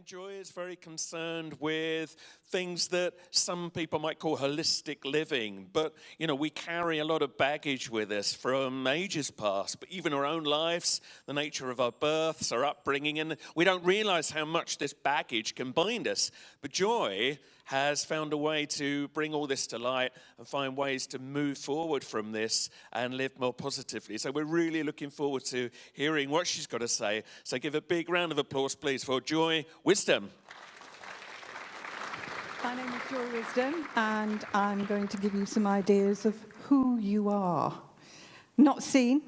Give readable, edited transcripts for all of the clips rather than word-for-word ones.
Joy is very concerned with things that some people might call holistic living. But, we carry a lot of baggage with us from ages past, but even our own lives, the nature of our births, our upbringing, and we don't realize how much this baggage can bind us. But Joy has found a way to bring all this to light and find ways to move forward from this and live more positively. So we're really looking forward to hearing what she's got to say. So give a big round of applause, please, for Joy Wisdom. My name is Joy Wisdom, and I'm going to give you some ideas of who you are. Not seen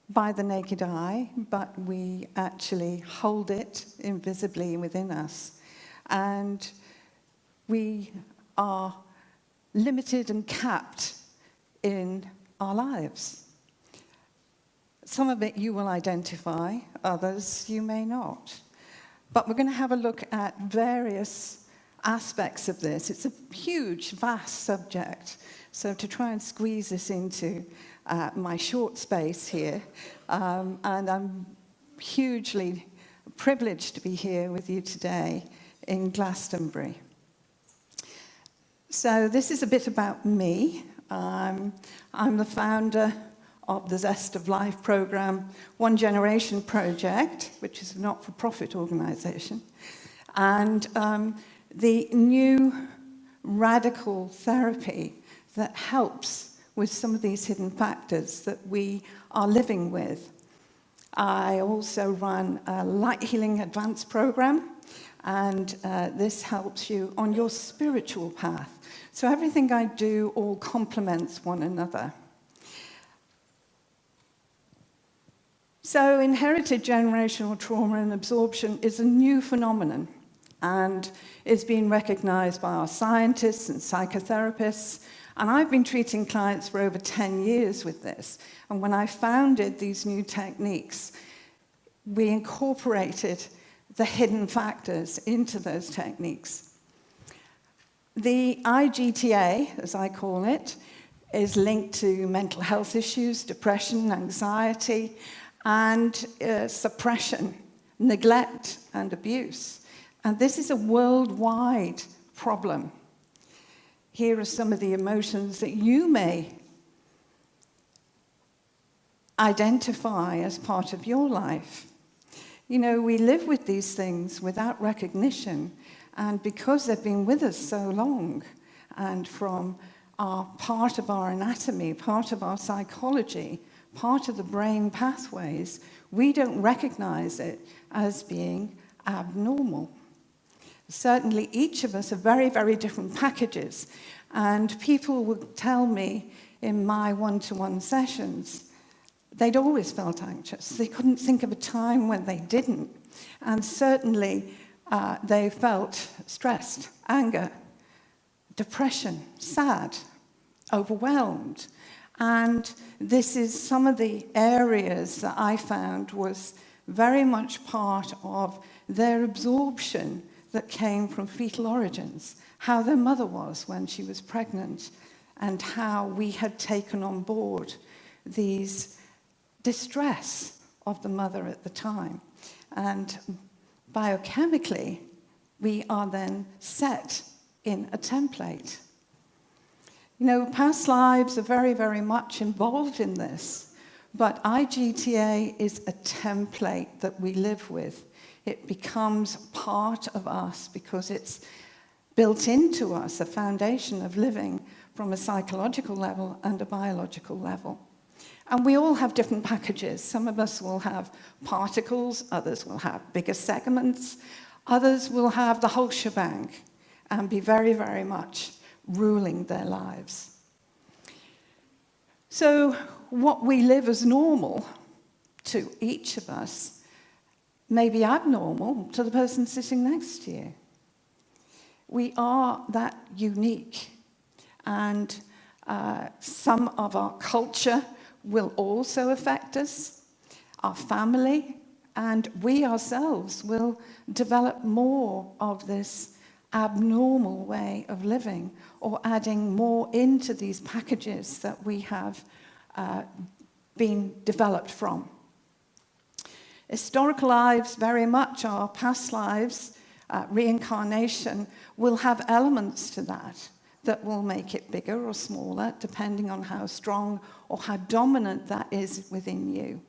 by the naked eye, but we actually hold it invisibly within us. And we are limited and capped in our lives. Some of it you will identify, others you may not. But we're going to have a look at various aspects of this. It's a huge, vast subject. So to try and squeeze this into my short space here, and I'm hugely privileged to be here with you today in Glastonbury. So this is a bit about me. I'm the founder of the ZEST of Life program, One Generation Project, which is a not-for-profit organization, and the new radical therapy that helps with some of these hidden factors that we are living with. I also run a light healing advanced program, and this helps you on your spiritual path. So everything I do all complements one another. So inherited generational trauma and absorption is a new phenomenon and is being recognized by our scientists and psychotherapists. And I've been treating clients for over 10 years with this. And when I founded these new techniques, we incorporated the hidden factors into those techniques. The IGTA, as I call it, is linked to mental health issues, depression, anxiety, and suppression, neglect, and abuse. And this is a worldwide problem. Here are some of the emotions that you may identify as part of your life. We live with these things without recognition, and because they've been with us so long, and from part of our anatomy, part of our psychology, part of the brain pathways, we don't recognize it as being abnormal. Certainly, each of us are very, very different packages, and people would tell me in my one-to-one sessions, they'd always felt anxious. They couldn't think of a time when they didn't, and certainly they felt stressed, anger, depression, sad, overwhelmed. And this is some of the areas that I found was very much part of their absorption that came from fetal origins, how their mother was when she was pregnant, and how we had taken on board these distress of the mother at the time. And biochemically, we are then set in a template. Past lives are very, very much involved in this, but IGTA is a template that we live with. It becomes part of us because it's built into us, a foundation of living from a psychological level and a biological level. And we all have different packages. Some of us will have particles, others will have bigger segments, others will have the whole shebang and be very, very much ruling their lives. So what we live as normal to each of us may be abnormal to the person sitting next to you. We are that unique, and some of our culture will also affect us, our family, and we ourselves will develop more of this abnormal way of living, or adding more into these packages that we have been developed from. Historical lives very much are past lives. Reincarnation will have elements to that will make it bigger or smaller, depending on how strong or how dominant that is within you.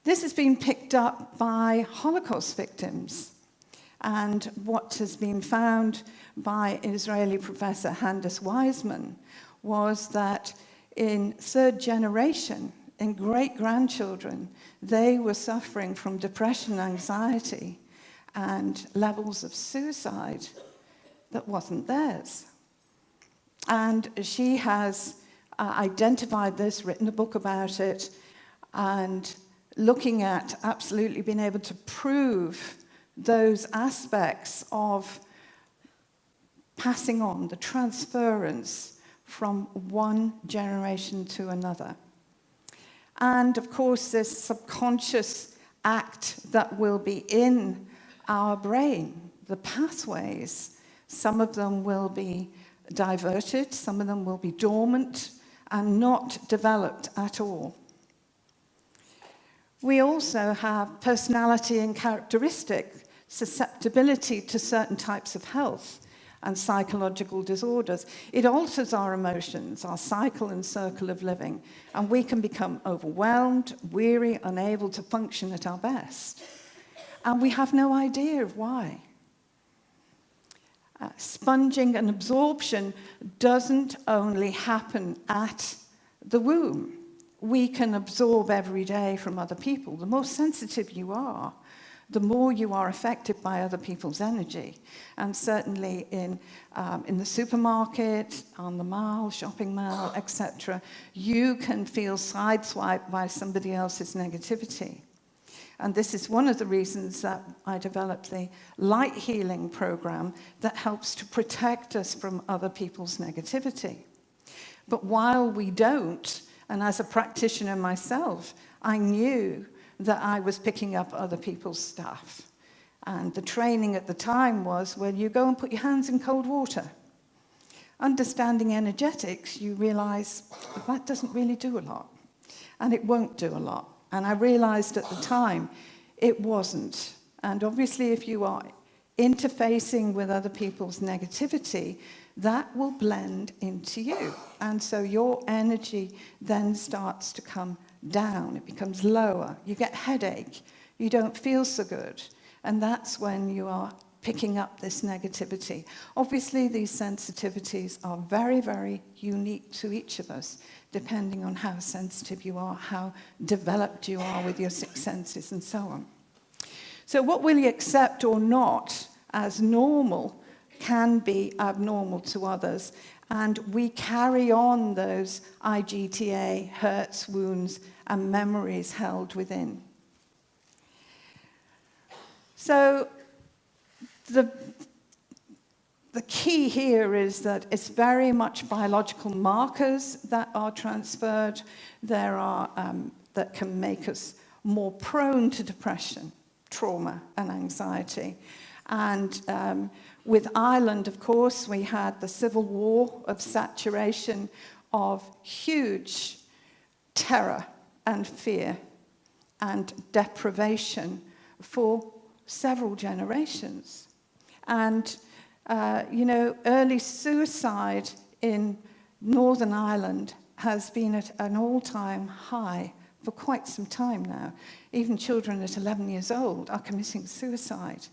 This has been picked up by Holocaust victims. And what has been found by Israeli professor Handes Weizmann was that in third generation, in great-grandchildren, they were suffering from depression, anxiety, and levels of suicide that wasn't theirs. And she has identified this, written a book about it, and looking at absolutely being able to prove those aspects of passing on, the transference from one generation to another. And of course, this subconscious act that will be in our brain, the pathways, some of them will be diverted, some of them will be dormant and not developed at all. We also have personality and characteristic susceptibility to certain types of health and psychological disorders. It alters our emotions, our cycle and circle of living, and we can become overwhelmed, weary, unable to function at our best. And we have no idea of why. Sponging and absorption doesn't only happen at the womb. We can absorb every day from other people. The more sensitive you are, the more you are affected by other people's energy. And certainly in the supermarket, on the mall, shopping mall, etc., you can feel sideswiped by somebody else's negativity. And this is one of the reasons that I developed the light healing program that helps to protect us from other people's negativity. But while we don't, and as a practitioner myself, I knew that I was picking up other people's stuff. And the training at the time was, well, you go and put your hands in cold water. Understanding energetics, you realize that doesn't really do a lot. And it won't do a lot. And I realized at the time it wasn't. And obviously, if you are interfacing with other people's negativity, that will blend into you. And so your energy then starts to come down. It becomes lower. You get headache. You don't feel so good. And that's when you are picking up this negativity. Obviously, these sensitivities are very, very unique to each of us, depending on how sensitive you are, how developed you are with your six senses, and so on. So what will you accept or not as normal can be abnormal to others, and we carry on those IGTA, hurts, wounds, and memories held within. So the key here is that it's very much biological markers that are transferred. There are that can make us more prone to depression, trauma, and anxiety. And with Ireland, of course, we had the civil war of saturation of huge terror and fear and deprivation for several generations. And, early suicide in Northern Ireland has been at an all-time high for quite some time now. Even children at 11 years old are committing suicide.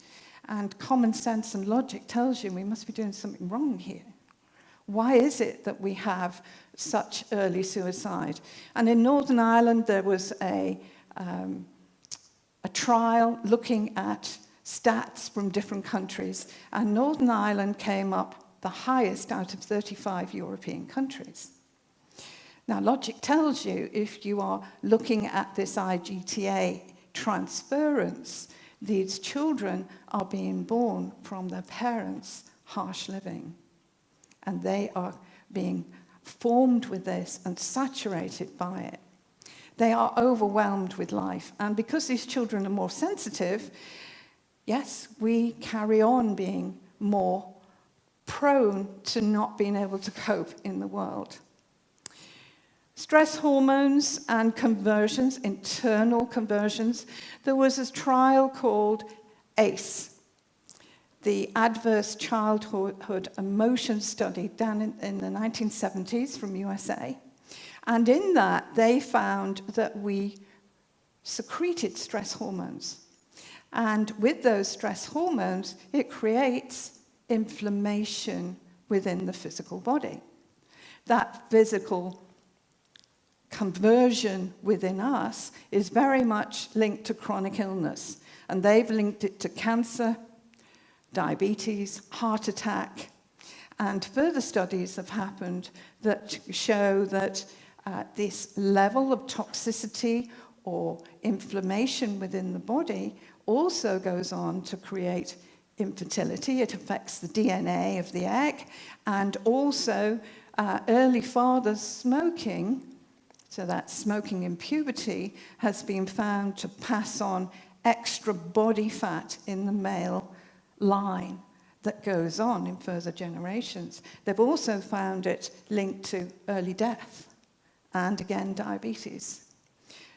And common sense and logic tells you we must be doing something wrong here. Why is it that we have such early suicide? And in Northern Ireland, there was a trial looking at stats from different countries, and Northern Ireland came up the highest out of 35 European countries. Now, logic tells you if you are looking at this IGTA transference, these children are being born from their parents' harsh living. And they are being formed with this and saturated by it. They are overwhelmed with life. And because these children are more sensitive, yes, we carry on being more prone to not being able to cope in the world. Stress hormones and conversions, internal conversions. There was a trial called ACE, the Adverse Childhood Emotion Study, done in the 1970s from USA. And in that, they found that we secreted stress hormones. And with those stress hormones, it creates inflammation within the physical body. That physical conversion within us is very much linked to chronic illness. And they've linked it to cancer, diabetes, heart attack. And further studies have happened that show that this level of toxicity or inflammation within the body also goes on to create infertility. It affects the DNA of the egg. And also early fathers smoking, so that smoking in puberty, has been found to pass on extra body fat in the male line that goes on in further generations. They've also found it linked to early death and, again, diabetes.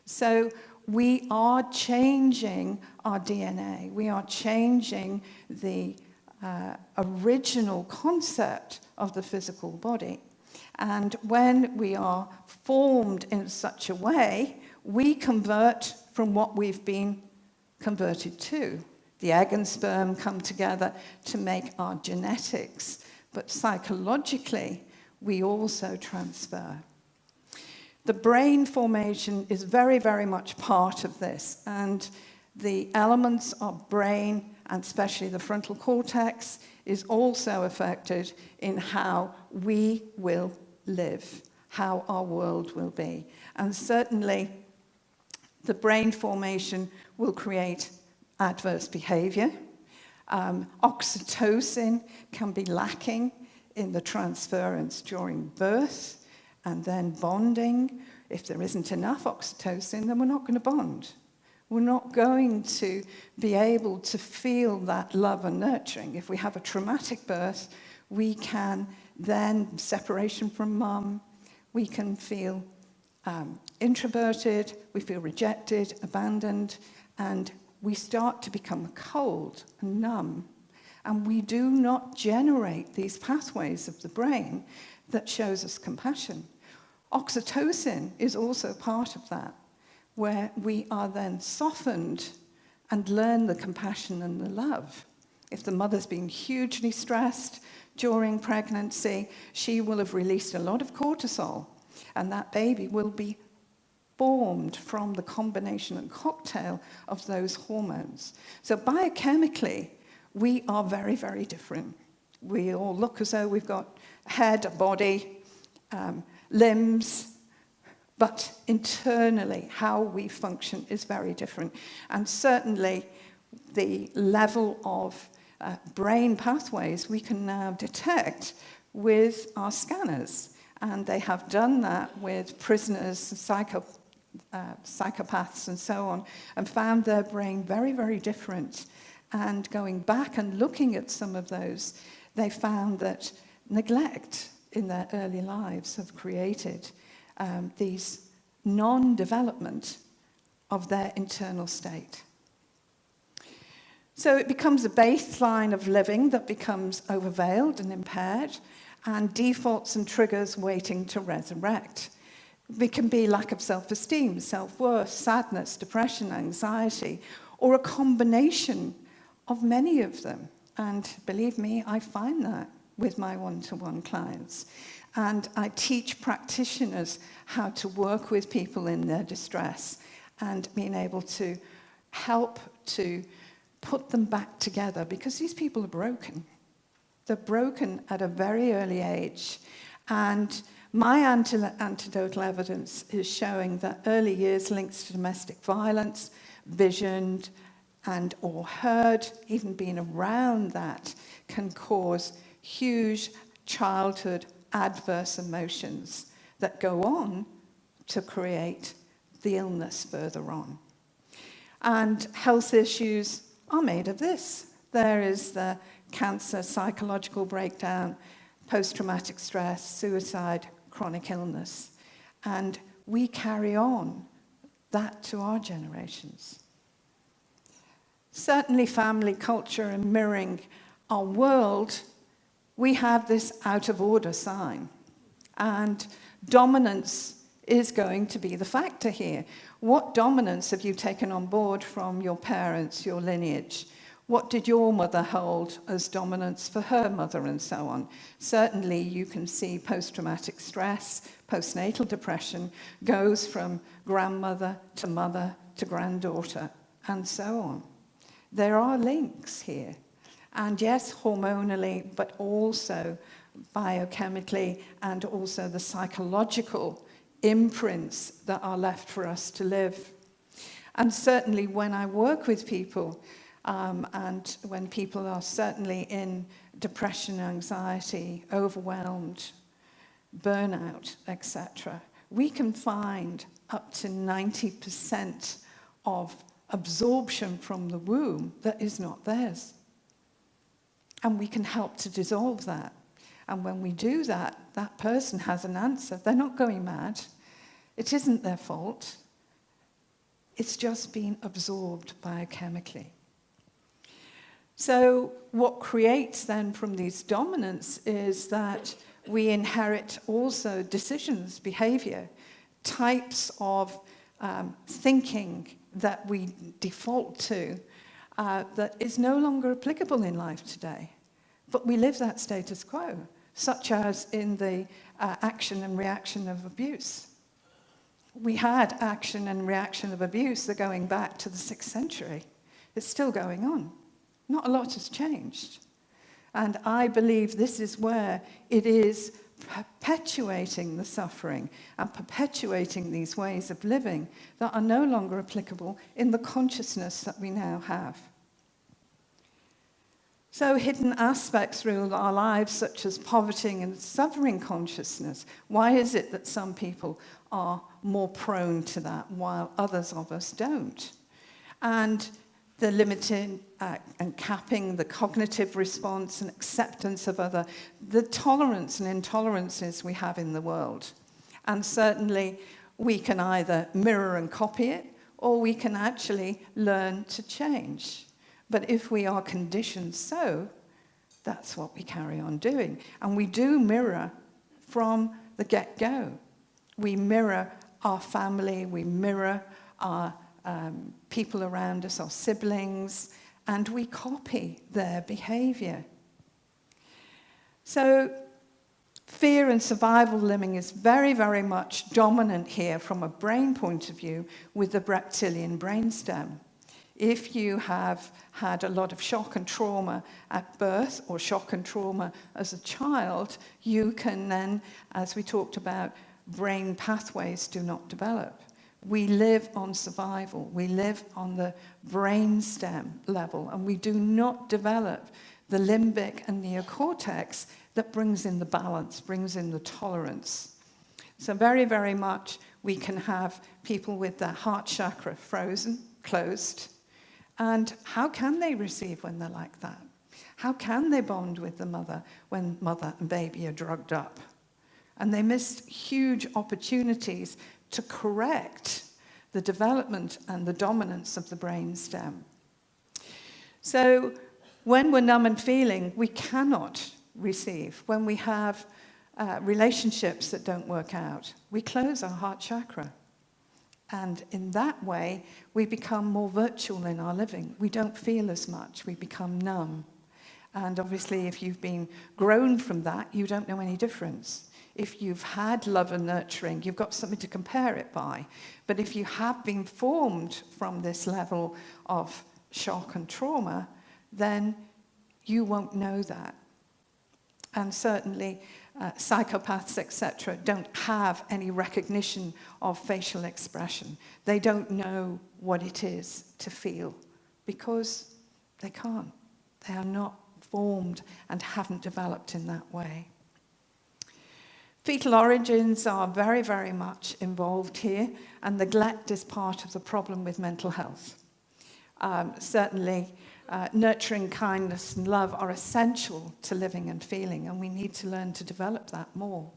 So we are changing our DNA. We are changing the original concept of the physical body. And when we are formed in such a way, we convert from what we've been converted to. The egg and sperm come together to make our genetics, but psychologically, we also transfer. The brain formation is very, very much part of this, and the elements of brain, and especially the frontal cortex, is also affected in how we will live, how our world will be. And certainly, the brain formation will create adverse behavior. Oxytocin can be lacking in the transference during birth, and then bonding. If there isn't enough oxytocin, then we're not going to bond. We're not going to be able to feel that love and nurturing. If we have a traumatic birth, we can then, separation from mum, we can feel introverted, we feel rejected, abandoned, and we start to become cold and numb. And we do not generate these pathways of the brain that shows us compassion. Oxytocin is also part of that, where we are then softened and learn the compassion and the love. If the mother's been hugely stressed during pregnancy, she will have released a lot of cortisol, and that baby will be formed from the combination and cocktail of those hormones. So biochemically, we are very, very different. We all look as though we've got a head, a body, limbs, but internally, how we function is very different. And certainly, the level of brain pathways we can now detect with our scanners. And they have done that with prisoners, psychopaths, and so on, and found their brain very, very different. And going back and looking at some of those, they found that neglect in their early lives have created these non-development of their internal state. So it becomes a baseline of living that becomes overveiled and impaired, and defaults and triggers waiting to resurrect. It can be lack of self-esteem, self-worth, sadness, depression, anxiety, or a combination of many of them. And believe me, I find that with my one-to-one clients. And I teach practitioners how to work with people in their distress and being able to help to put them back together, because these people are broken. They're broken at a very early age. And my anecdotal evidence is showing that early years links to domestic violence, visioned and or heard, even being around that, can cause huge childhood adverse emotions that go on to create the illness further on. And health issues are made of this. There is the cancer, psychological breakdown, post-traumatic stress, suicide, chronic illness. And we carry on that to our generations. Certainly family culture and mirroring our world, we have this out of order sign. And dominance is going to be the factor here. What dominance have you taken on board from your parents, your lineage? What did your mother hold as dominance for her mother and so on? Certainly you can see post-traumatic stress, postnatal depression goes from grandmother to granddaughter and so on. There are links here. And yes, hormonally, but also biochemically and also the psychological imprints that are left for us to live. And certainly when I work with people, and when people are certainly in depression, anxiety, overwhelmed, burnout, etc., we can find up to 90% of absorption from the womb that is not theirs. And we can help to dissolve that. And when we do that, that person has an answer. They're not going mad. It isn't their fault. It's just been absorbed biochemically. So what creates then from these dominants is that we inherit also decisions, behavior, types of thinking that we default to that is no longer applicable in life today. But we live that status quo, such as in the action and reaction of abuse. We had action and reaction of abuse that going back to the 6th century. It's still going on. Not a lot has changed. And I believe this is where it is perpetuating the suffering and perpetuating these ways of living that are no longer applicable in the consciousness that we now have. So hidden aspects through our lives, such as poverty and suffering consciousness, why is it that some people are more prone to that while others of us don't? And the limiting and capping the cognitive response and acceptance of other, the tolerance and intolerances we have in the world. And certainly we can either mirror and copy it, or we can actually learn to change. But if we are conditioned so, that's what we carry on doing. And we do mirror from the get-go. We mirror our family, we mirror our people around us, our siblings, and we copy their behavior. So fear and survival living is very, very much dominant here from a brain point of view with the reptilian brainstem. If you have had a lot of shock and trauma at birth or shock and trauma as a child, you can then, as we talked about, brain pathways do not develop. We live on survival. We live on the brainstem level, and we do not develop the limbic and neocortex that brings in the balance, brings in the tolerance. So very, very much we can have people with their heart chakra frozen, closed. And how can they receive when they're like that? How can they bond with the mother when mother and baby are drugged up? And they missed huge opportunities to correct the development and the dominance of the brainstem. So when we're numb and feeling, we cannot receive. When we have relationships that don't work out, we close our heart chakra. And in that way, we become more virtual in our living. We don't feel as much. We become numb. And obviously, if you've been grown from that, you don't know any difference. If you've had love and nurturing, you've got something to compare it by. But if you have been formed from this level of shock and trauma, then you won't know that. And certainly, psychopaths, etc., don't have any recognition of facial expression. They don't know what it is to feel because they can't. They are not formed and haven't developed in that way. Fetal origins are very, very much involved here, and neglect is part of the problem with mental health. Certainly, nurturing, kindness, and love are essential to living and feeling, and we need to learn to develop that more.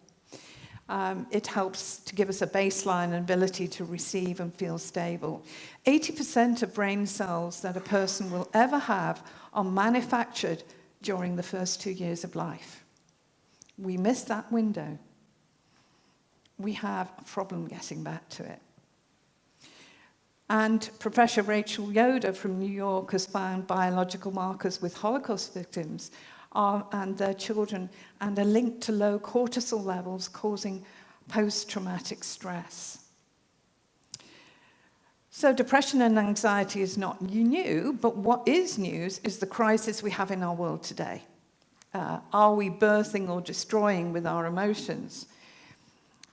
It helps to give us a baseline and ability to receive and feel stable. 80% of brain cells that a person will ever have are manufactured during the first 2 years of life. We miss that window. We have a problem getting back to it. And Professor Rachel Yoder from New York has found biological markers with Holocaust victims and their children, and are linked to low cortisol levels causing post-traumatic stress. So depression and anxiety is not new, but what is news is the crisis we have in our world today. Are we birthing or destroying with our emotions?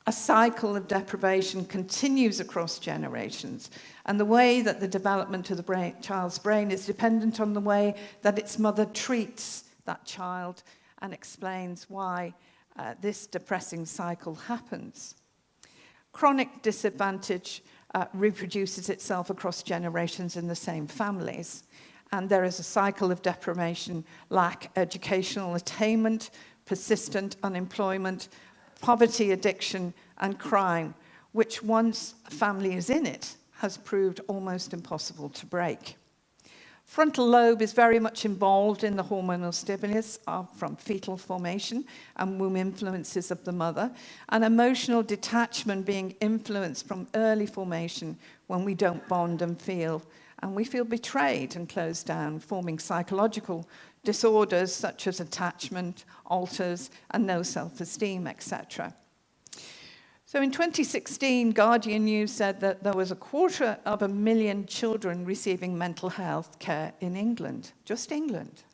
A cycle of deprivation continues across generations, and the way that the development of the child's brain is dependent on the way that its mother treats that child and explains why this depressing cycle happens. Chronic disadvantage reproduces itself across generations in the same families, and there is a cycle of deprivation, lack, educational attainment, persistent unemployment, poverty, addiction, and crime, which once a family is in it, has proved almost impossible to break. Frontal lobe is very much involved in the hormonal stimulus from fetal formation and womb influences of the mother, and emotional detachment being influenced from early formation when we don't bond and we feel betrayed and closed down, forming psychological disorders such as attachment, alters, and no self-esteem, etc. So in 2016, Guardian News said that there was 250,000 children receiving mental health care in England, just England.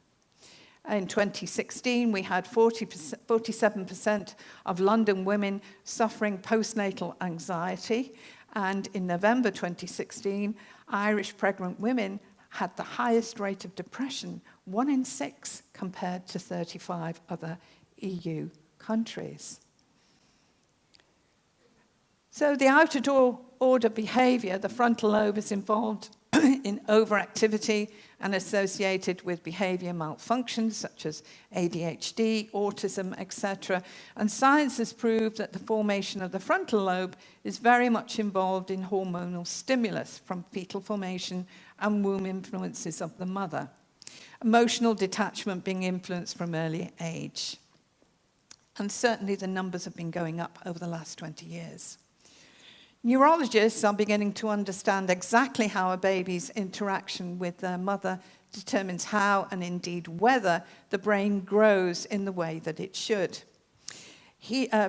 In 2016, we had 47% of London women suffering postnatal anxiety, and in November 2016, Irish pregnant women had the highest rate of depression, 1 in 6, compared to 35 other EU countries. So the outer order behavior, the frontal lobe, is involved in overactivity and associated with behavior malfunctions such as ADHD, autism, etc. And science has proved that the formation of the frontal lobe is very much involved in hormonal stimulus from fetal formation and womb influences of the mother. Emotional detachment being influenced from early age. And certainly the numbers have been going up over the last 20 years. Neurologists are beginning to understand exactly how a baby's interaction with their mother determines how, and indeed whether, the brain grows in the way that it should.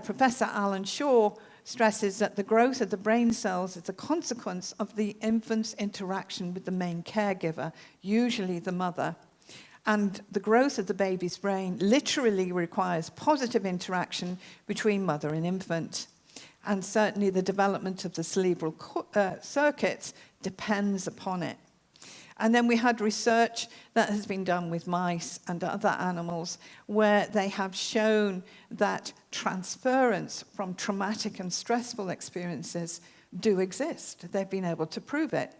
Professor Alan Shaw stresses that the growth of the brain cells is a consequence of the infant's interaction with the main caregiver, usually the mother. And the growth of the baby's brain literally requires positive interaction between mother and infant. And certainly the development of the cerebral circuits depends upon it. And then we had research that has been done with mice and other animals where they have shown that transference from traumatic and stressful experiences do exist. They've been able to prove it.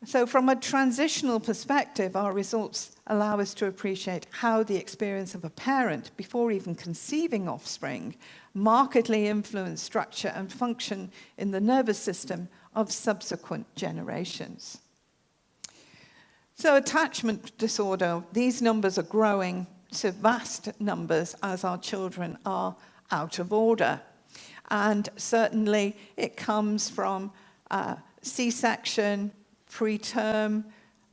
So from a transitional perspective, our results allow us to appreciate how the experience of a parent before even conceiving offspring markedly influence structure and function in the nervous system of subsequent generations. So attachment disorder, these numbers are growing to vast numbers as our children are out of order. And certainly it comes from C-section, preterm,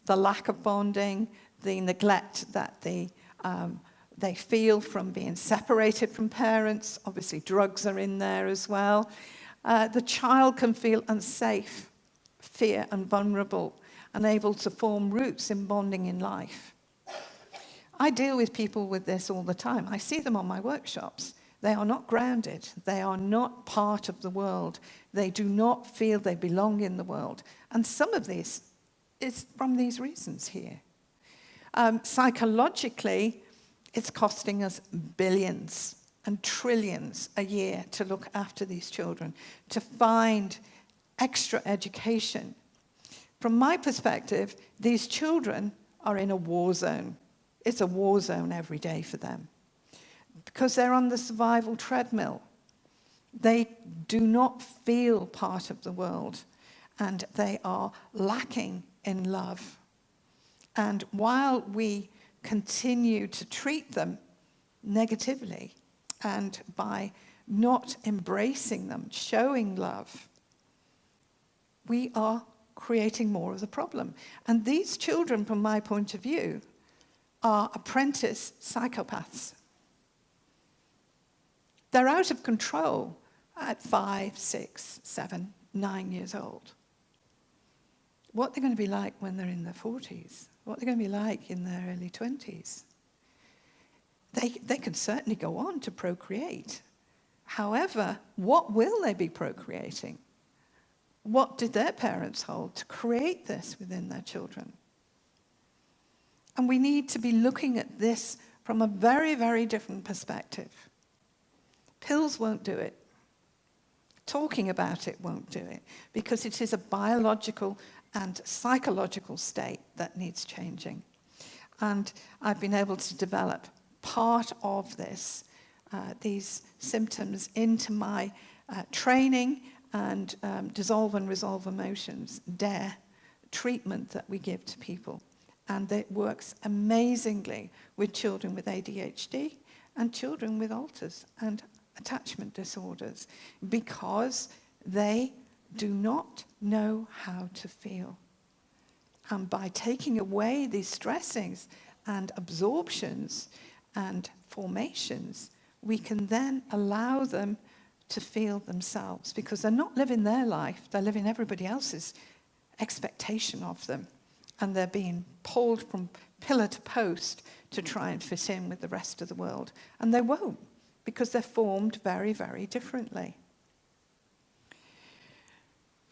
the lack of bonding, the neglect that they feel from being separated from parents. Obviously, drugs are in there as well. The child can feel unsafe, fear, and vulnerable, unable to form roots in bonding in life. I deal with people with this all the time. I see them on my workshops. They are not grounded. They are not part of the world. They do not feel they belong in the world. And some of this is from these reasons here. Psychologically, it's costing us billions and trillions a year to look after these children, to find extra education. From my perspective, these children are in a war zone. It's a war zone every day for them because they're on the survival treadmill. They do not feel part of the world, and they are lacking in love. And while we continue to treat them negatively, and by not embracing them, showing love, we are creating more of the problem. And these children, from my point of view, are apprentice psychopaths. They're out of control at 5, 6, 7, 9 years old. What they're going to be like when they're in their 40s, what they're going to be like in their early 20s. They can certainly go on to procreate. However, what will they be procreating? What did their parents hold to create this within their children? And we need to be looking at this from a very, very different perspective. Pills won't do it. Talking about it won't do it, because it is a biological and psychological state that needs changing. And I've been able to develop part of this, these symptoms, into my training and dissolve and resolve emotions, DARE, treatment that we give to people. And it works amazingly with children with ADHD and children with alters and attachment disorders, because they do not know how to feel. And by taking away these stressings and absorptions and formations, we can then allow them to feel themselves, because they're not living their life, they're living everybody else's expectation of them. And they're being pulled from pillar to post to try and fit in with the rest of the world. And they won't, because they're formed very, very differently.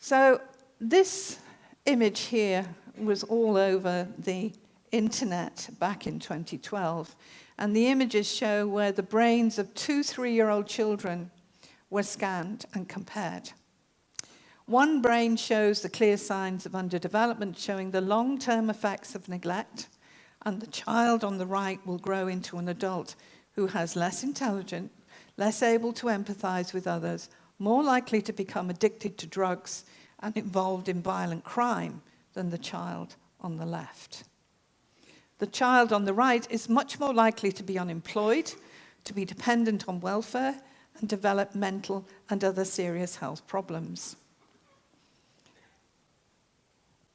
So this image here was all over the internet back in 2012. And the images show where the brains of 2 3-year-old children were scanned and compared. One brain shows the clear signs of underdevelopment, showing the long-term effects of neglect, and the child on the right will grow into an adult who has less intelligent, less able to empathize with others, more likely to become addicted to drugs and involved in violent crime than the child on the left. The child on the right is much more likely to be unemployed, to be dependent on welfare, and develop mental and other serious health problems.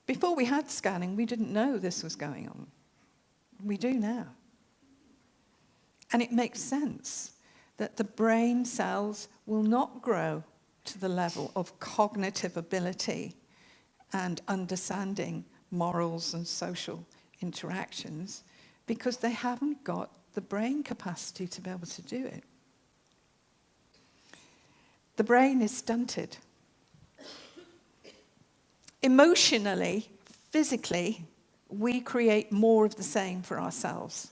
Before we had scanning, we didn't know this was going on. We do now. And it makes sense that the brain cells will not grow to the level of cognitive ability and understanding morals and social interactions, because they haven't got the brain capacity to be able to do it. The brain is stunted. Emotionally, physically, we create more of the same for ourselves.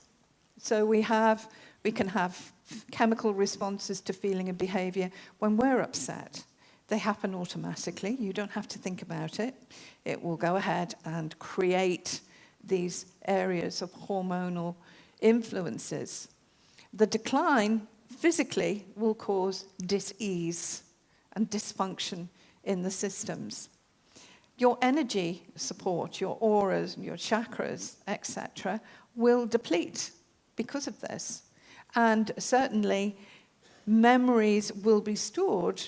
So we can have chemical responses to feeling and behavior when we're upset. They happen automatically. You don't have to think about it. It will go ahead and create these areas of hormonal influences. The decline physically will cause dis-ease and dysfunction in the systems. Your energy support, your auras, your chakras, etc., will deplete because of this. And certainly, memories will be stored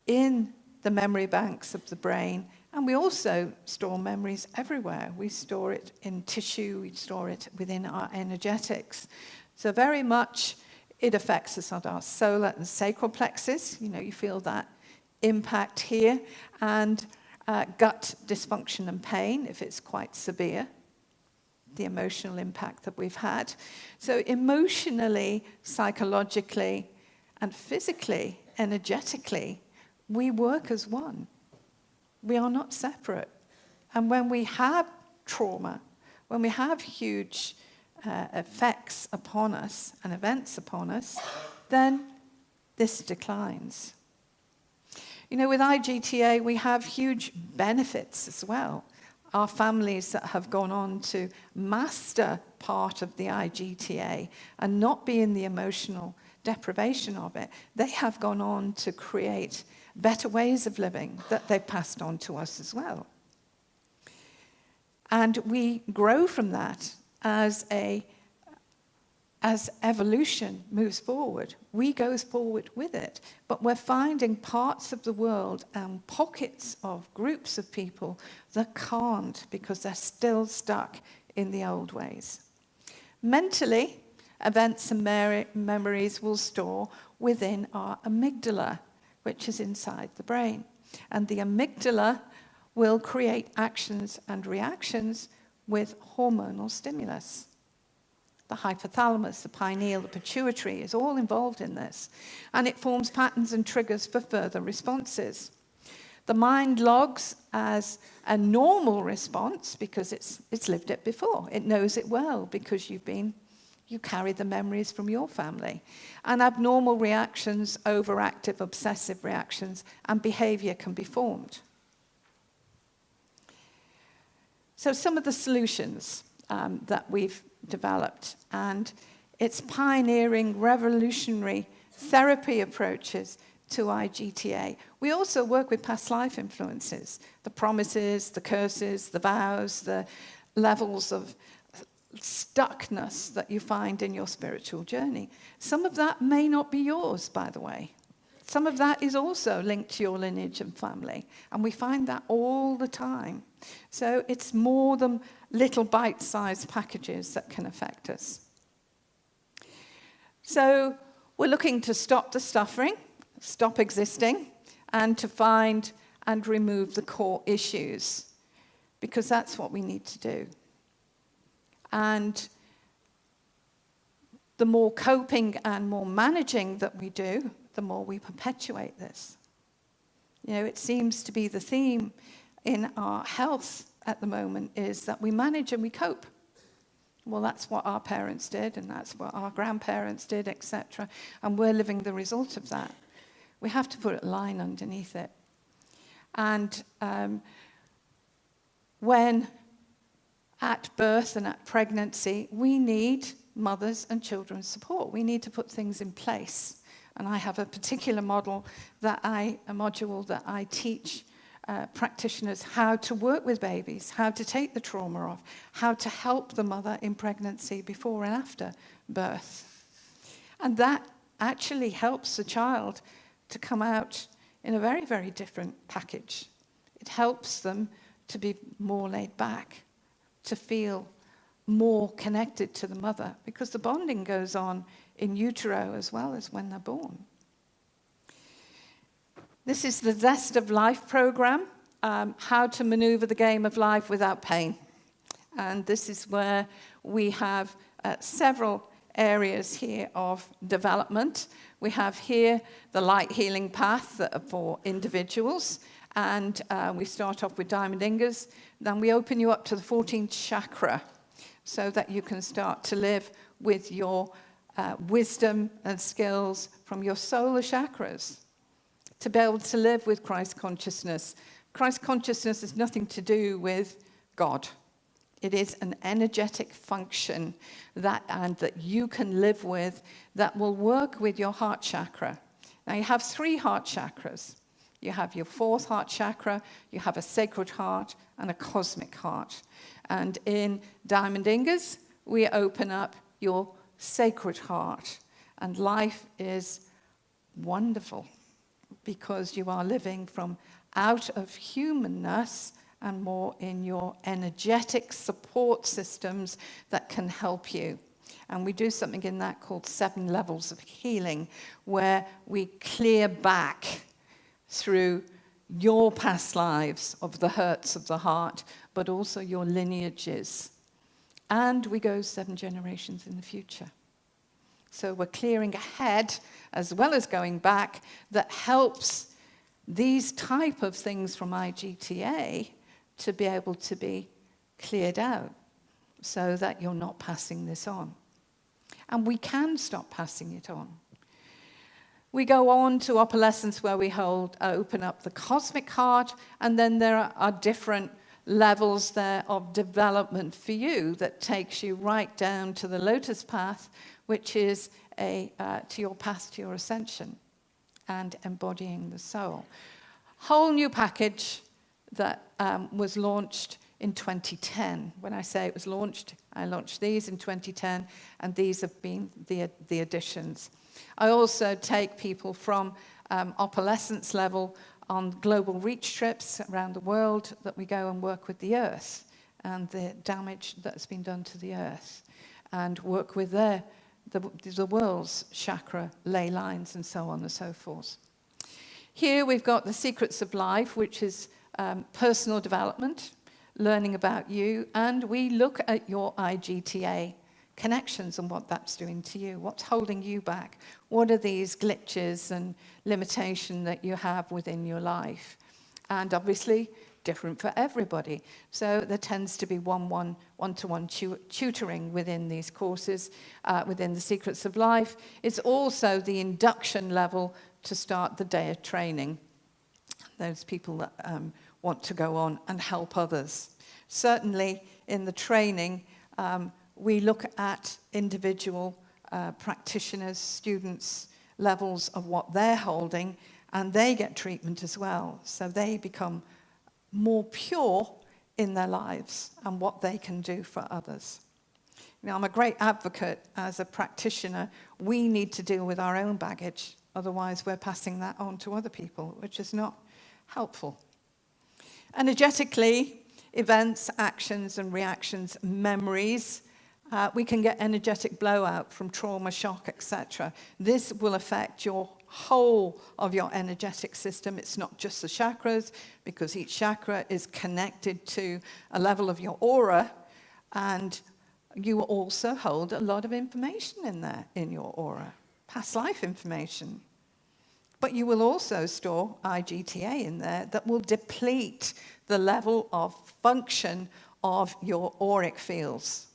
in the memory banks of the brain. And we also store memories everywhere. We store it in tissue, we store it within our energetics. So very much it affects us on our solar and sacral plexus. You know, you feel that impact here. And gut dysfunction and pain, if it's quite severe, the emotional impact that we've had. So emotionally, psychologically, and physically, energetically, we work as one. We are not separate. And when we have trauma, when we have huge effects upon us and events upon us, then this declines. You know, with IGTA, we have huge benefits as well. Our families that have gone on to master part of the IGTA and not be in the emotional deprivation of it, they have gone on to create better ways of living that they've passed on to us as well. And we grow from that as evolution moves forward. We go forward with it, but we're finding parts of the world and pockets of groups of people that can't because they're still stuck in the old ways. Mentally, events and memories will store within our amygdala, which is inside the brain. And the amygdala will create actions and reactions with hormonal stimulus. The hypothalamus, the pineal, the pituitary is all involved in this. And it forms patterns and triggers for further responses. The mind logs as a normal response because it's lived it before. It knows it well because you carry the memories from your family. And abnormal reactions, overactive, obsessive reactions, and behavior can be formed. So some of the solutions that we've developed, and it's pioneering, revolutionary therapy approaches to IGTA. We also work with past life influences, the promises, the curses, the vows, the levels of stuckness that you find in your spiritual journey. Some of that may not be yours, by the way. Some of that is also linked to your lineage and family, and we find that all the time. So it's more than little bite-sized packages that can affect us. So we're looking to stop the suffering, stop existing, and to find and remove the core issues, because that's what we need to do. And the more coping and more managing that we do, the more we perpetuate this. You know, it seems to be the theme in our health at the moment is that we manage and we cope. Well, that's what our parents did, and that's what our grandparents did, etc. And we're living the result of that. We have to put a line underneath it. And when at birth and at pregnancy, we need mothers and children's support. We need to put things in place. And I have a particular module that I teach practitioners how to work with babies, how to take the trauma off, how to help the mother in pregnancy before and after birth. And that actually helps the child to come out in a very, very different package. It helps them to be more laid back, to feel more connected to the mother, because the bonding goes on in utero as well as when they're born. This is the ZEST of Life program, how to maneuver the game of life without pain. And this is where we have several areas here of development. We have here the light healing path for individuals, and we start off with diamond ingots. Then we open you up to the 14th chakra so that you can start to live with your wisdom and skills from your solar chakras, to be able to live with Christ consciousness. Christ consciousness has nothing to do with God. It is an energetic function that you can live with that will work with your heart chakra. Now you have 3 heart chakras. You have your 4th heart chakra, you have a sacred heart, and a cosmic heart. And in Diamond Ingots, we open up your sacred heart. And life is wonderful, because you are living from out of humanness and more in your energetic support systems that can help you. And we do something in that called 7 levels of healing, where we clear back through your past lives of the hurts of the heart, but also your lineages. And we go 7 generations in the future. So we're clearing ahead as well as going back, that helps these type of things from IGTA to be able to be cleared out so that you're not passing this on. And we can stop passing it on. We go on to opalescence, where we open up the cosmic heart, and then there are different levels there of development for you that takes you right down to the lotus path, which is to your path to your ascension and embodying the soul. Whole new package that was launched in 2010. When I say it was launched, I launched these in 2010, and these have been the additions. I also take people from opalescence level on global reach trips around the world that we go and work with the earth and the damage that's been done to the earth, and work with the world's chakra ley lines and so on and so forth. Here we've got the Secrets of Life, which is personal development, learning about you, and we look at your IGTA connections and what that's doing to you. What's holding you back? What are these glitches and limitation that you have within your life? And obviously, different for everybody. So there tends to be one-to-one tutoring within these courses, within the Secrets of Life. It's also the induction level to start the day of training. Those people that want to go on and help others. Certainly in the training, we look at individual practitioners, students, levels of what they're holding, and they get treatment as well. So they become more pure in their lives and what they can do for others. Now, I'm a great advocate as a practitioner. We need to deal with our own baggage. Otherwise, we're passing that on to other people, which is not helpful. Energetically, events, actions, and reactions, memories. We can get energetic blowout from trauma, shock, etc. This will affect your whole of your energetic system. It's not just the chakras, because each chakra is connected to a level of your aura, and you also hold a lot of information in there, in your aura, past life information. But you will also store IGTA in there that will deplete the level of function of your auric fields.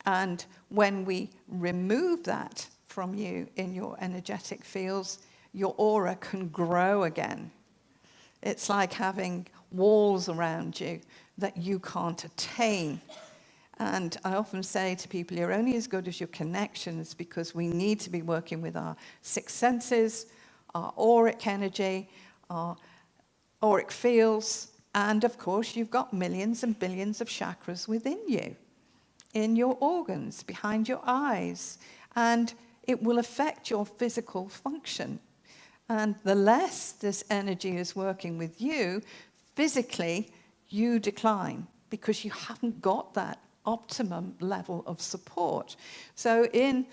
And when we remove that from you in your energetic fields, your aura can grow again. It's like having walls around you that you can't attain. And I often say to people, you're only as good as your connections, because we need to be working with our six senses, our auric energy, our auric fields, and of course you've got millions and billions of chakras within you, in your organs, behind your eyes, and it will affect your physical function. And the less this energy is working with you, physically you decline, because you haven't got that optimum level of support. So in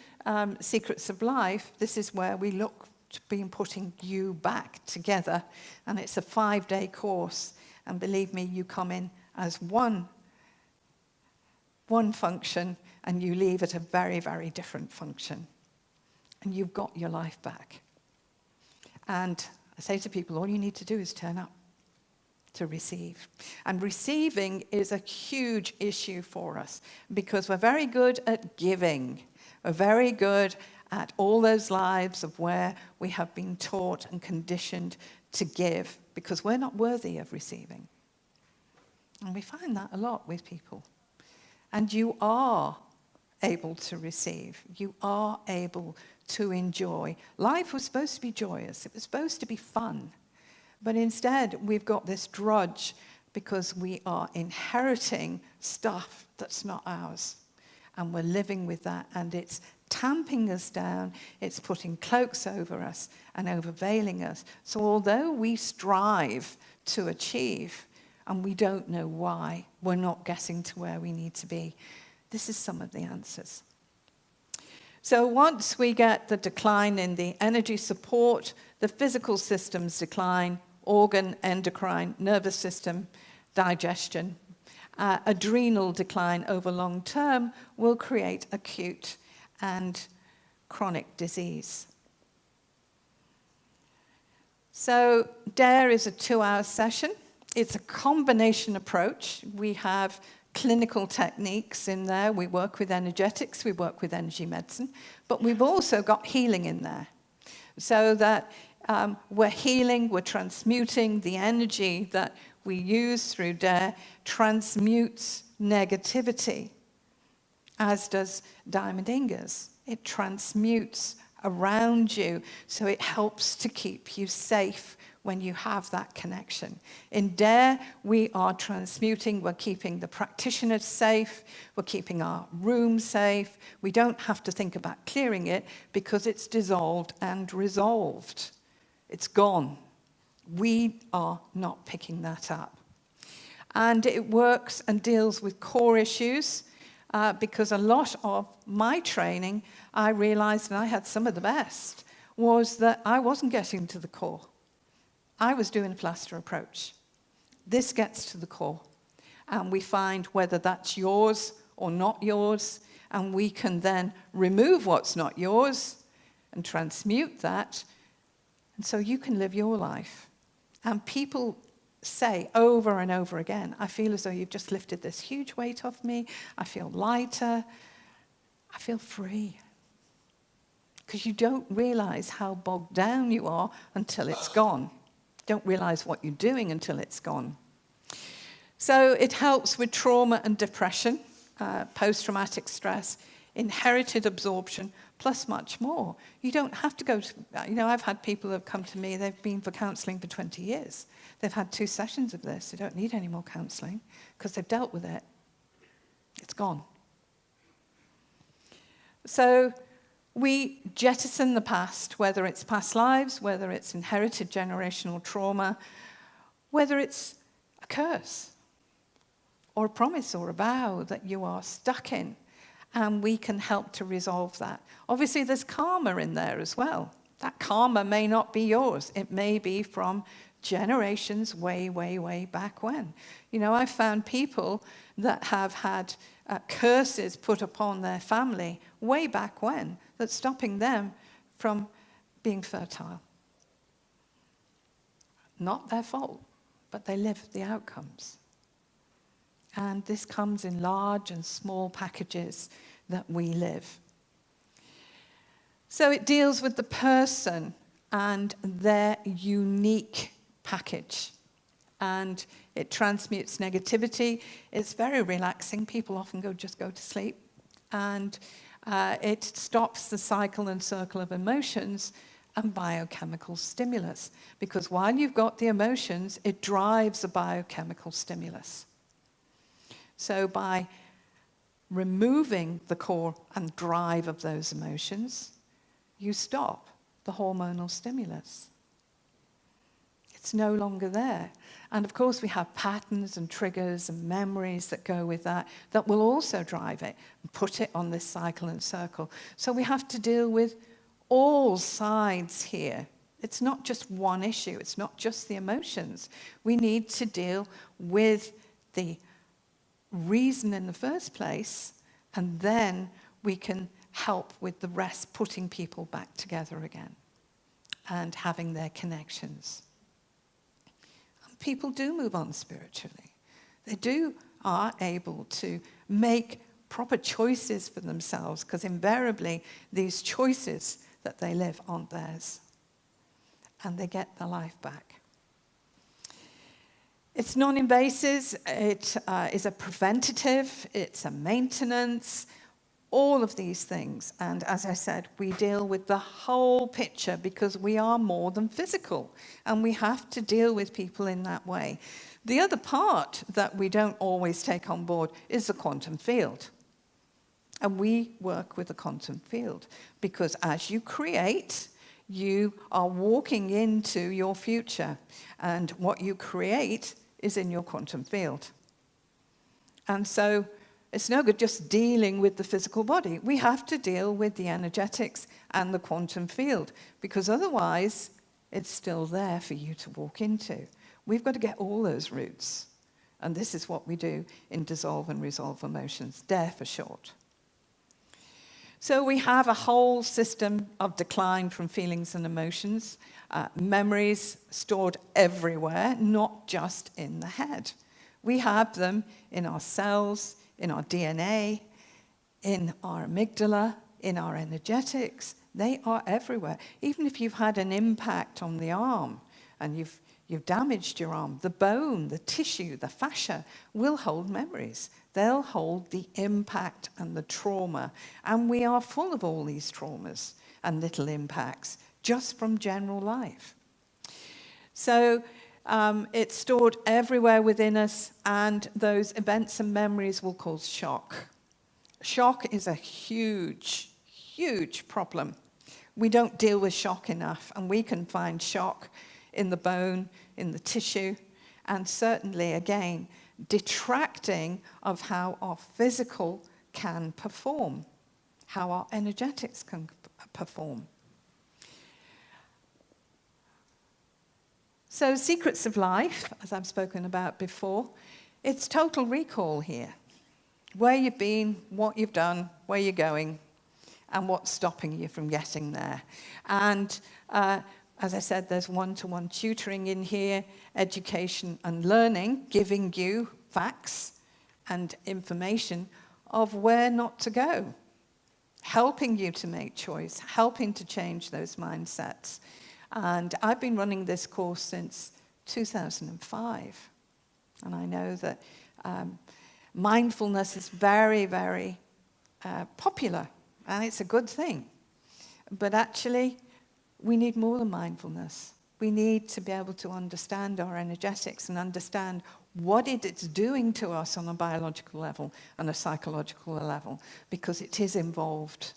Secrets of Life, this is where we look to be putting you back together. And it's a 5-day course. And believe me, you come in as one function, and you leave at a very, very different function. And you've got your life back. And I say to people, all you need to do is turn up to receive. And receiving is a huge issue for us, because we're very good at giving. We're very good at all those lives of where we have been taught and conditioned to give, because we're not worthy of receiving. And we find that a lot with people. And you are able to receive. You are able to enjoy. Life was supposed to be joyous. It was supposed to be fun. But instead, we've got this drudge, because we are inheriting stuff that's not ours. And we're living with that, and it's tamping us down. It's putting cloaks over us and overveiling us. So although we strive to achieve, and we don't know why we're not getting to where we need to be, this is some of the answers. So once we get the decline in the energy support, the physical systems decline, organ, endocrine, nervous system, digestion, adrenal decline over long term will create acute and chronic disease. So DARE is a 2-hour session. It's a combination approach. We have clinical techniques in there. We work with energetics, we work with energy medicine, but we've also got healing in there. So that we're healing, we're transmuting the energy that we use through DARE, transmutes negativity, as does Diamond Ingas. It transmutes around you, so it helps to keep you safe when you have that connection. In DARE, we are transmuting, we're keeping the practitioner safe, we're keeping our room safe. We don't have to think about clearing it because it's dissolved and resolved. It's gone. We are not picking that up. And it works and deals with core issues because a lot of my training, I realized, and I had some of the best, was that I wasn't getting to the core. I was doing a plaster approach. This gets to the core. And we find whether that's yours or not yours, and we can then remove what's not yours and transmute that, and so you can live your life. And people say over and over again, I feel as though you've just lifted this huge weight off me. I feel lighter. I feel free. Because you don't realize how bogged down you are until it's gone. Don't realize what you're doing until it's gone. So it helps with trauma and depression, post-traumatic stress, inherited absorption, plus much more. You don't have to go to, I've had people who have come to me, they've been for counseling for 20 years. They've had 2 sessions of this. They don't need any more counseling because they've dealt with it. It's gone. So we jettison the past, whether it's past lives, whether it's inherited generational trauma, whether it's a curse or a promise or a vow that you are stuck in, and we can help to resolve that. Obviously, there's karma in there as well. That karma may not be yours. It may be from generations way, way, way back when. I've found people that have had curses put upon their family way back when that's stopping them from being fertile. Not their fault, but they live the outcomes. And this comes in large and small packages that we live. So it deals with the person and their unique package. And it transmutes negativity. It's very relaxing. People often just go to sleep. And it stops the cycle and circle of emotions and biochemical stimulus. Because while you've got the emotions, it drives a biochemical stimulus. So by removing the core and drive of those emotions, you stop the hormonal stimulus. It's no longer there. And of course, we have patterns and triggers and memories that go with that will also drive it and put it on this cycle and circle. So we have to deal with all sides here. It's not just one issue. It's not just the emotions. We need to deal with the reason in the first place, and then we can help with the rest, putting people back together again and having their connections. And people do move on spiritually. They are able to make proper choices for themselves, because invariably these choices that they live aren't theirs, and they get their life back. It's non-invasive, it is a preventative, it's a maintenance, all of these things. And as I said, we deal with the whole picture because we are more than physical, and we have to deal with people in that way. The other part that we don't always take on board is the quantum field. And we work with the quantum field because as you create, you are walking into your future, and what you create is in your quantum field. And so it's no good just dealing with the physical body. We have to deal with the energetics and the quantum field, because otherwise it's still there for you to walk into. We've got to get all those roots. And this is what we do in Dissolve and Resolve Emotions, DARE for short. So we have a whole system of decline from feelings and emotions, memories stored everywhere, not just in the head. We have them in our cells, in our DNA, in our amygdala, in our energetics. They are everywhere. Even if you've had an impact on the arm and you've damaged your arm, the bone, the tissue, the fascia will hold memories. They'll hold the impact and the trauma. And we are full of all these traumas and little impacts just from general life. So it's stored everywhere within us, and those events and memories will cause shock. Shock is a huge, huge problem. We don't deal with shock enough, and we can find shock in the bone, in the tissue, and certainly, again, detracting of how our physical can perform, how our energetics can perform. So Secrets of Life, as I've spoken about before, it's total recall here. Where you've been, what you've done, where you're going, and what's stopping you from getting there. And as I said, there's one-to-one tutoring in here, education and learning, giving you facts and information of where not to go, helping you to make choice, helping to change those mindsets. And I've been running this course since 2005. And I know that mindfulness is very, very popular, and it's a good thing. But actually, we need more than mindfulness. We need to be able to understand our energetics and understand what it is doing to us on a biological level and a psychological level, because it is involved.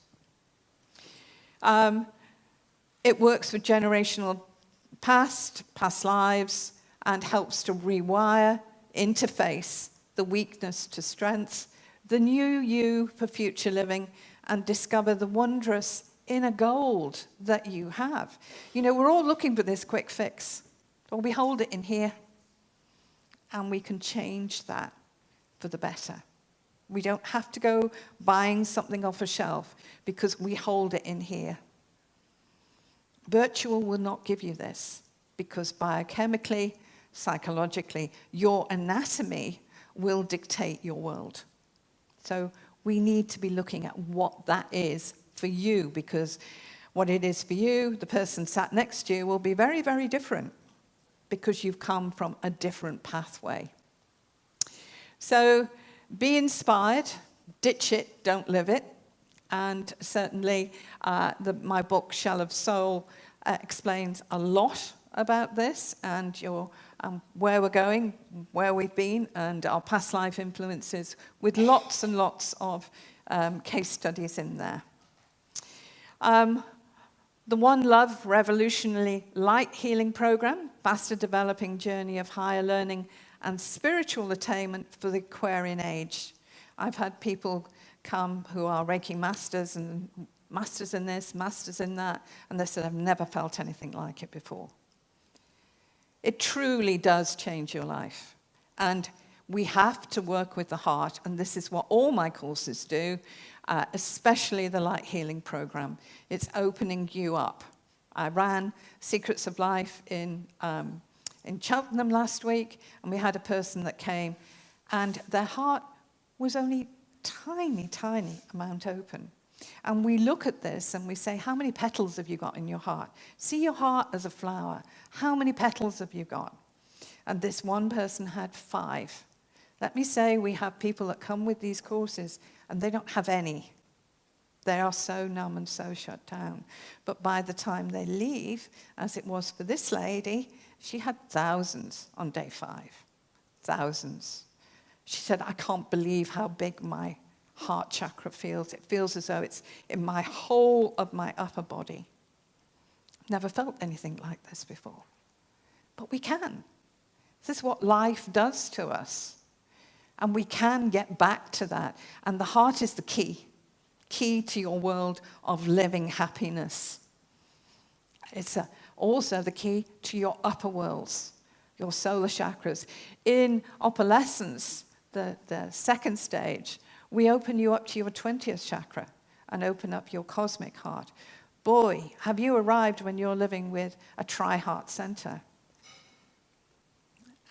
It works with generational past lives, and helps to rewire, interface the weakness to strength, the new you for future living, and discover the wondrous inner gold that you have. You know, we're all looking for this quick fix. Well, we hold it in here, and we can change that for the better. We don't have to go buying something off a shelf, because we hold it in here. Virtual will not give you this, because biochemically, psychologically, your anatomy will dictate your world. So we need to be looking at what that is for you, because what it is for you, the person sat next to you, will be very, very different, because you've come from a different pathway. So be inspired, ditch it, don't live it. And certainly my book, Shell of Soul, explains a lot about this, and where we're going, where we've been, and our past life influences, with lots and lots of case studies in there. The One Love Revolutionary Light Healing Program, faster developing journey of higher learning and spiritual attainment for the Aquarian age. I've had people come who are Reiki masters, and masters in this, masters in that, and they said, I've never felt anything like it before. It truly does change your life. And we have to work with the heart, and this is what all my courses do, especially the Light Healing Program. It's opening you up. I ran Secrets of Life in Cheltenham last week, and we had a person that came, and their heart was only tiny, tiny amount open. And we look at this and we say, how many petals have you got in your heart? See your heart as a flower. How many petals have you got? And this one person had 5. Let me say, we have people that come with these courses and they don't have any. They are so numb and so shut down. But by the time they leave, as it was for this lady, she had thousands on day 5. Thousands. She said, I can't believe how big my heart chakra feels. It feels as though it's in my whole of my upper body. Never felt anything like this before. But we can. This is what life does to us. And we can get back to that. And the heart is the key to your world of living happiness. It's also the key to your upper worlds, your solar chakras. In opalescence, the second stage, we open you up to your 20th chakra and open up your cosmic heart. Boy, have you arrived when you're living with a tri-heart center.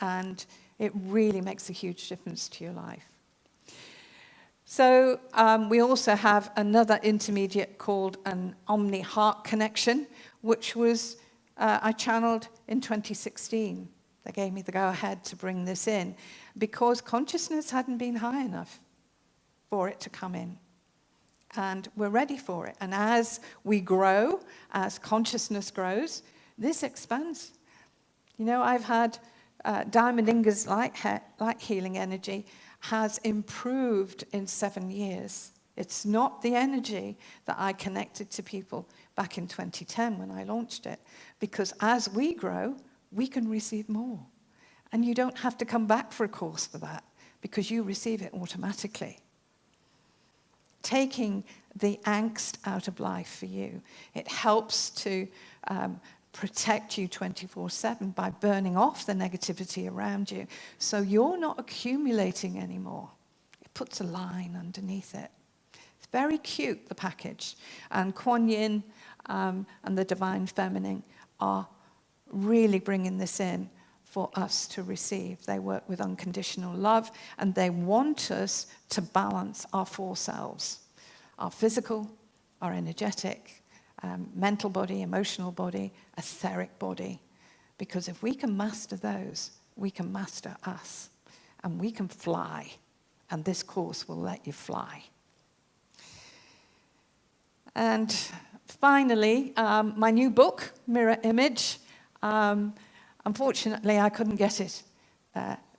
And it really makes a huge difference to your life. So we also have another intermediate called an Omni-Heart Connection, which was I channeled in 2016. They gave me the go-ahead to bring this in because consciousness hadn't been high enough for it to come in. And we're ready for it. And as we grow, as consciousness grows, this expands. You know, I've had Diamond Inga's light healing energy has improved in 7 years. It's not the energy that I connected to people back in 2010 when I launched it. Because as we grow, we can receive more. And you don't have to come back for a course for that because you receive it automatically. Taking the angst out of life for you. It helps to protect you 24/7 by burning off the negativity around you. So you're not accumulating anymore. It puts a line underneath it. It's very cute, the package. And Kuan Yin and the Divine Feminine are really bringing this in for us to receive. They work with unconditional love, and they want us to balance our 4 selves. Our physical, our energetic, mental body, emotional body, etheric body. Because if we can master those, we can master us. And we can fly. And this course will let you fly. And finally, my new book, Mirror Image. Unfortunately, I couldn't get it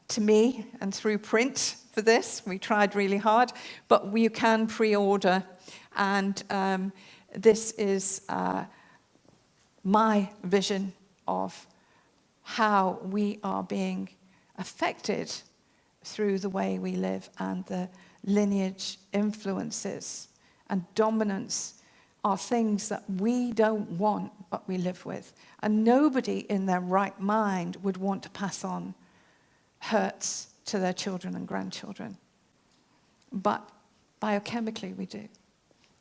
to me and through print for this. We tried really hard, but you can pre-order. And this is my vision of how we are being affected through the way we live and the lineage influences and dominance are things that we don't want, but we live with. And nobody in their right mind would want to pass on hurts to their children and grandchildren. But biochemically we do.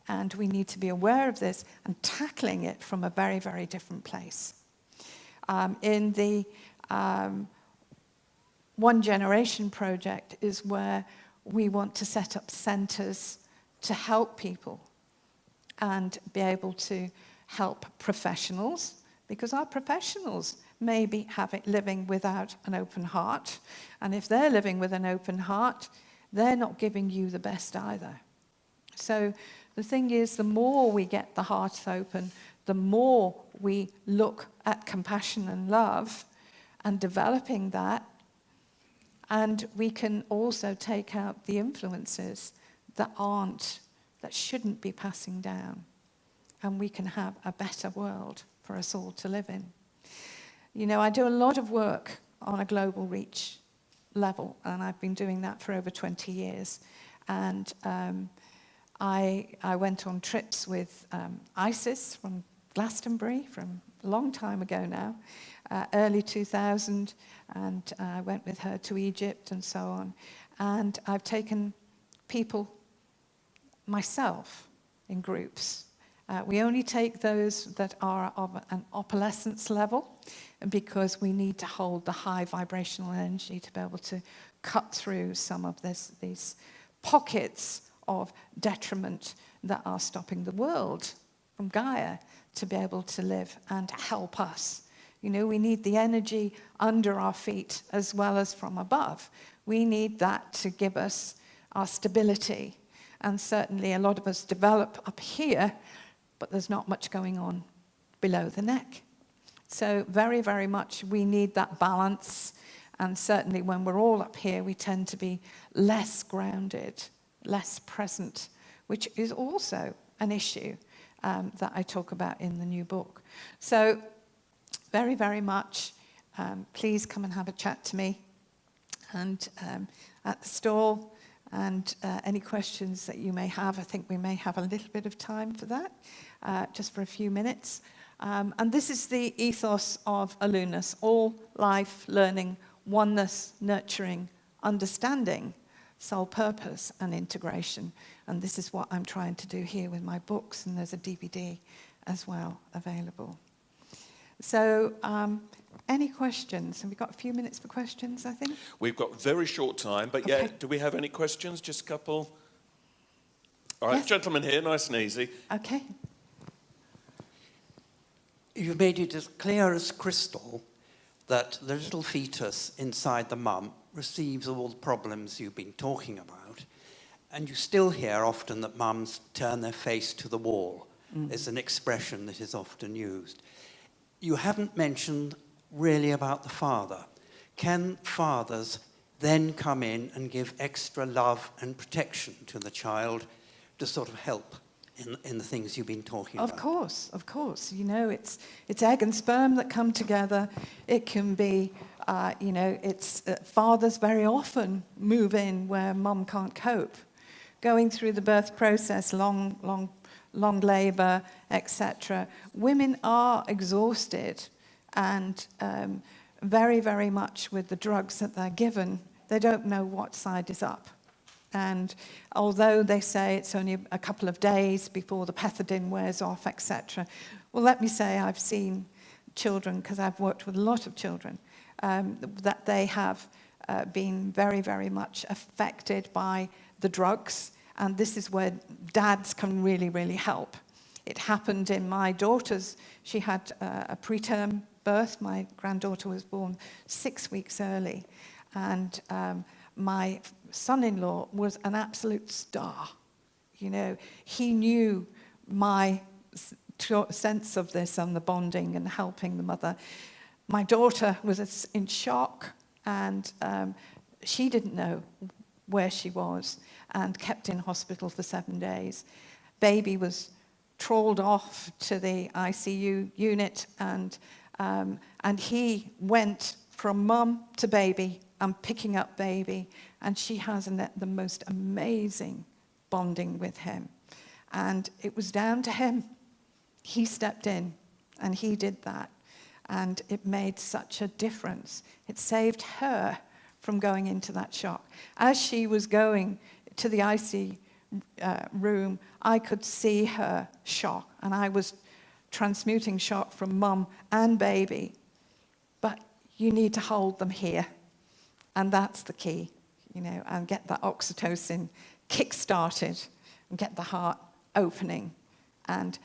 And we need to be aware of this and tackling it from a very, very different place. In the One Generation project is where we want to set up centers to help people and be able to help professionals, because our professionals maybe living without an open heart. And if they're living with an open heart, they're not giving you the best either. So the thing is, the more we get the heart open, the more we look at compassion and love and developing that, and we can also take out the influences that shouldn't be passing down. And we can have a better world for us all to live in. You know, I do a lot of work on a global reach level, and I've been doing that for over 20 years. And I went on trips with ISIS from Glastonbury from a long time ago now, early 2000, and I went with her to Egypt and so on. And I've taken people myself in groups. We only take those that are of an opalescence level because we need to hold the high vibrational energy to be able to cut through some of these pockets of detriment that are stopping the world from Gaia to be able to live and help us. You know, we need the energy under our feet as well as from above. We need that to give us our stability. And certainly a lot of us develop up here, but there's not much going on below the neck. So very, very much we need that balance. And certainly when we're all up here, we tend to be less grounded, less present, which is also an issue that I talk about in the new book. So very, very much, please come and have a chat to me and at the stall. And any questions that you may have, I think we may have a little bit of time for that, just for a few minutes. And this is the ethos of Alunus: all life, learning, oneness, nurturing, understanding, soul purpose, and integration. And this is what I'm trying to do here with my books, and there's a DVD as well available. So any questions? Have we got a few minutes for questions, I think? We've got very short time, but okay. Yeah, do we have any questions? Just a couple. All right, yes. Gentlemen here, nice and easy. Okay. You made it as clear as crystal that the little fetus inside the mum receives all the problems you've been talking about. And you still hear often that mums turn their face to the wall. Is an expression that is often used. You haven't mentioned really about the father. Can fathers then come in and give extra love and protection to the child to sort of help in the things you've been talking about? Of course. You know, it's egg and sperm that come together. It can be, it's fathers very often move in where mum can't cope. Going through the birth process, long labour, etc. Women are exhausted and very, very much with the drugs that they're given. They don't know what side is up. And although they say it's only a couple of days before the pethidine wears off, etc., well, let me say I've seen children, because I've worked with a lot of children, that they have been very, very much affected by the drugs. And this is where dads can really, really help. It happened in my daughter's. She had a preterm birth. My granddaughter was born 6 weeks early. And my son-in-law was an absolute star. You know, he knew my sense of this and the bonding and helping the mother. My daughter was in shock, and she didn't know where she was and kept in hospital for 7 days. Baby was trawled off to the ICU unit, and he went from mum to baby and picking up baby, and she has the most amazing bonding with him. And it was down to him. He stepped in and he did that, and it made such a difference. It saved her from going into that shock. As she was going to the IC room, I could see her shock, and I was transmuting shock from mum and baby. But you need to hold them here, and that's the key, you know, and get that oxytocin kick-started and get the heart opening and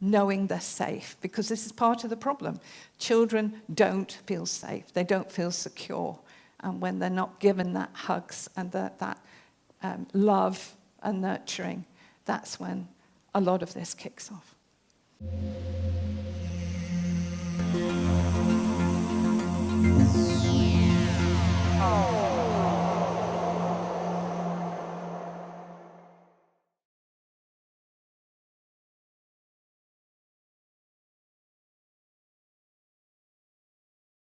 knowing they're safe, because this is part of the problem. Children don't feel safe. They don't feel secure. And when they're not given that hugs and that love and nurturing, that's when a lot of this kicks off.